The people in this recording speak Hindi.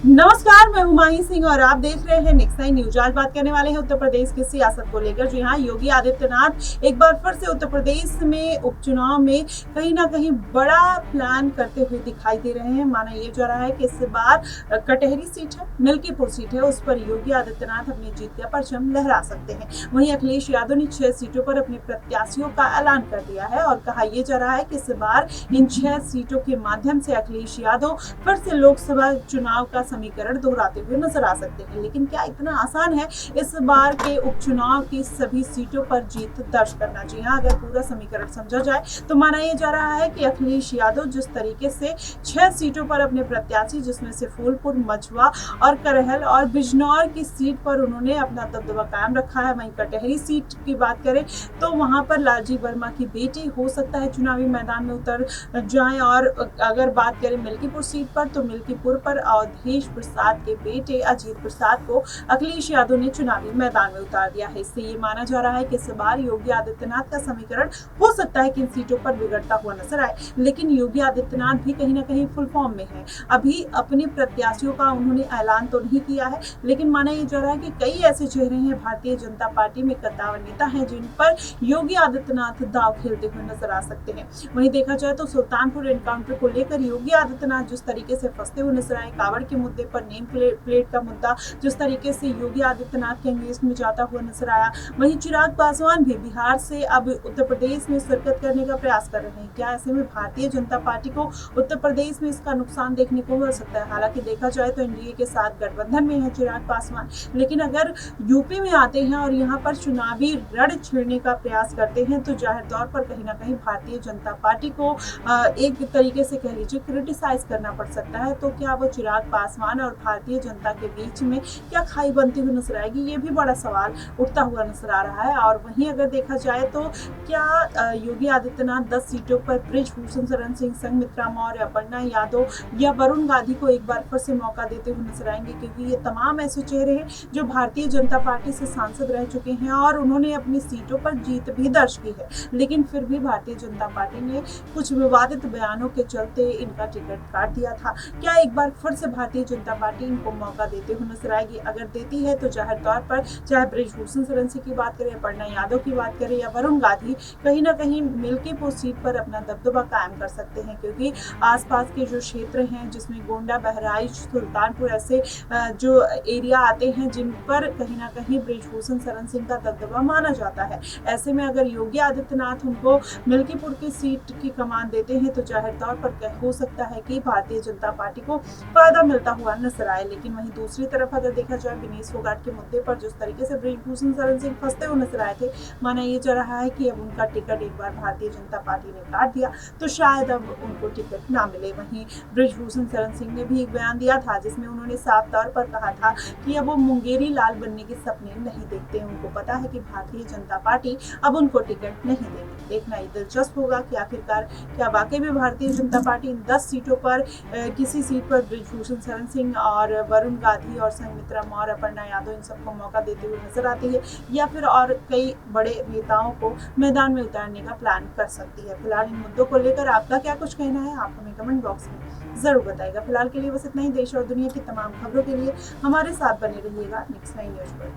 नमस्कार, मैं हुमायूं सिंह और आप देख रहे हैं नेक्स्ट नाइन न्यूज। आज बात करने वाले हैं उत्तर प्रदेश की सियासत को लेकर। जी हाँ, योगी आदित्यनाथ एक बार फिर से उत्तर प्रदेश में उपचुनाव में कहीं ना कहीं बड़ा प्लान करते हुए दिखाई दे रहे हैं। माना यह जा रहा है कि इस बार कटहरी सीट है, मिल्कीपुर सीट है, उस पर योगी आदित्यनाथ अपनी जीत का परचम लहरा सकते हैं। वहीं अखिलेश यादव ने 6 सीटों पर अपने प्रत्याशियों का ऐलान कर दिया है और कहा यह जा रहा है कि इस बार इन 6 सीटों के माध्यम से अखिलेश यादव फिर से लोकसभा चुनाव का समीकरण दोहराते हुए नजर आ सकते हैं। लेकिन क्या इतना आसान है इस बार के उपचुनाव की सभी सीटों पर जीत दर्ज करना? जी हाँ, अगर पूरा समीकरण समझा जाए तो माना यह जा रहा है कि अखिलेश यादव जिस तरीके से 6 सीटों पर अपने प्रत्याशी, जिसमें से फूलपुर, मछुआ और करहल और बिजनौर की सीट पर उन्होंने अपना दबदबा कायम रखा है। वहीं कटहरी सीट की बात करें तो वहां पर लालजी वर्मा की बेटी हो सकता है चुनावी मैदान में उतर जाए। और अगर बात करें मिल्कीपुर सीट पर तो मिल्कीपुर पर अवधेश प्रसाद के बेटे अजीत प्रसाद को अखिलेश यादव ने चुनावी मैदान में उतार दिया है। इससे ये माना जा रहा है कि इस बार योगी आदित्यनाथ का समीकरण हो सकता है कि इन सीटों पर बिगड़ता हुआ नजर आए। लेकिन योगी आदित्यनाथ भी कहीं ना कहीं फुल फॉर्म में है। अभी अपने प्रत्याशियों का उन्होंने ऐलान तो नहीं किया है, लेकिन माना यह जा रहा है कि कई ऐसे चेहरे हैं भारतीय जनता पार्टी में, कद्दावर नेता हैं, जिन पर योगी आदित्यनाथ दाव खेलते हुए नजर आ सकते हैं। वहीं देखा जाए तो सुल्तानपुर एनकाउंटर को लेकर योगी आदित्यनाथ जिस तरीके से फंसते हुए नजर आए, कावड़ के मुद्दे पर नेम प्लेट का मुद्दा जिस तरीके से योगी आदित्यनाथ के अंगेज में जाता हुआ नजर आया, वहीं चिराग पासवान भी बिहार से अब उत्तर प्रदेश में शिरकत करने का प्रयास कर रहे हैं। क्या ऐसे में भारतीय जनता पार्टी को उत्तर प्रदेश में इसका नुकसान देखने को मिल सकता है? हालांकि देखा जाए तो एनडीए के साथ गठबंधन में है चिराग पासवान, लेकिन अगर यूपी में आते हैं और यहाँ पर चुनावी रण छेड़ने का प्रयास करते हैं तो जाहिर तौर पर कहीं ना कहीं भारतीय जनता पार्टी को एक तरीके से कह लीजिए क्रिटिसाइज करना पड़ सकता है। तो क्या वो चिराग पासवान और भारतीय जनता के बीच में क्या खाई बनती हुई नजर आएगी? ये भी बड़ा सवाल उठता हुआ नजर आ रहा है। और वहीं अगर देखा जाए तो क्या योगी आदित्यनाथ 10 सीटों पर बृजभूषण शरण सिंह, संघमित्रा मौर्य, अपर्णा यादव या वरुण गांधी को एक बार फिर से मौका देते हुए नजर आएंगे? क्योंकि ये तमाम ऐसे चेहरे हैं जो भारतीय जनता पार्टी से सांसद रह चुके हैं और उन्होंने अपनी सीटों पर जीत भी दर्ज की है, लेकिन फिर भी भारतीय जनता पार्टी ने कुछ विवादित बयानों के चलते इनका टिकट काट दिया था। क्या एक बार फिर से भारतीय जनता पार्टी इनको मौका देते हुए नजर आएगी? अगर देती है तो जाहिर तौर पर चाहे बृजभूषण शरण सिंह की बात करें, अपर्णा यादव की बात करें या वरुण गांधी, कहीं ना कहीं मिल्कीपुर सीट पर अपना दबदबा कायम कर सकते हैं। क्योंकि आसपास के जो क्षेत्र हैं जिसमें गोंडा, बहराइच, सुल्तानपुर ऐसे जो एरिया आते हैं जिन पर कहीं ना कहीं बृजभूषण शरण सिंह का दबदबा माना जाता है, ऐसे में अगर योगी आदित्यनाथ उनको मिल्कीपुर की सीट की कमान देते हैं तो जाहिर तौर पर हो सकता है कि भारतीय जनता पार्टी को फायदा मिलता हुआ नजर आए। लेकिन वहीं दूसरी तरफ अगर देखा जाए विनेश फोगाट के मुद्दे पर जिस तरीके से बृजभूषण शरण सिंह फंसते हुए नजर आए थे, माना यह जा रहा है कि अब उनका टिकट एक बार भारतीय जनता पार्टी ने काट दिया तो शायद अब उनको टिकट ना मिले। वहीं बृजभूषण शरण सिंह ने भी एक बयान दिया था जिसमें उन्होंने साफ तौर पर कहा था कि अब वो मुंगेरी लाल बनने के सपने नहीं देखते। उनको पता है कि भारतीय जनता पार्टी अब उनको टिकट नहीं देगी। देखना ही दिलचस्प होगा कि आखिरकार क्या वाकई में भारतीय जनता पार्टी इन 10 सीटों पर किसी सीट पर बृजभूषण शरण सिंह और वरुण गांधी और संघमित्रा मौर्य, अपर्णा यादव इन सबको मौका देते हुए नजर आती है, या फिर और कई बड़े नेताओं को मैदान में उतारने का प्लान कर सकती है। फिलहाल इन मुद्दों को लेकर आपका क्या कुछ कहना है, आप हमें कमेंट बॉक्स में जरूर बताइएगा। फिलहाल के लिए बस इतना ही। देश और दुनिया की तमाम खबरों के लिए हमारे साथ बने रहिएगा नेक्स्ट नाइन न्यूज पर।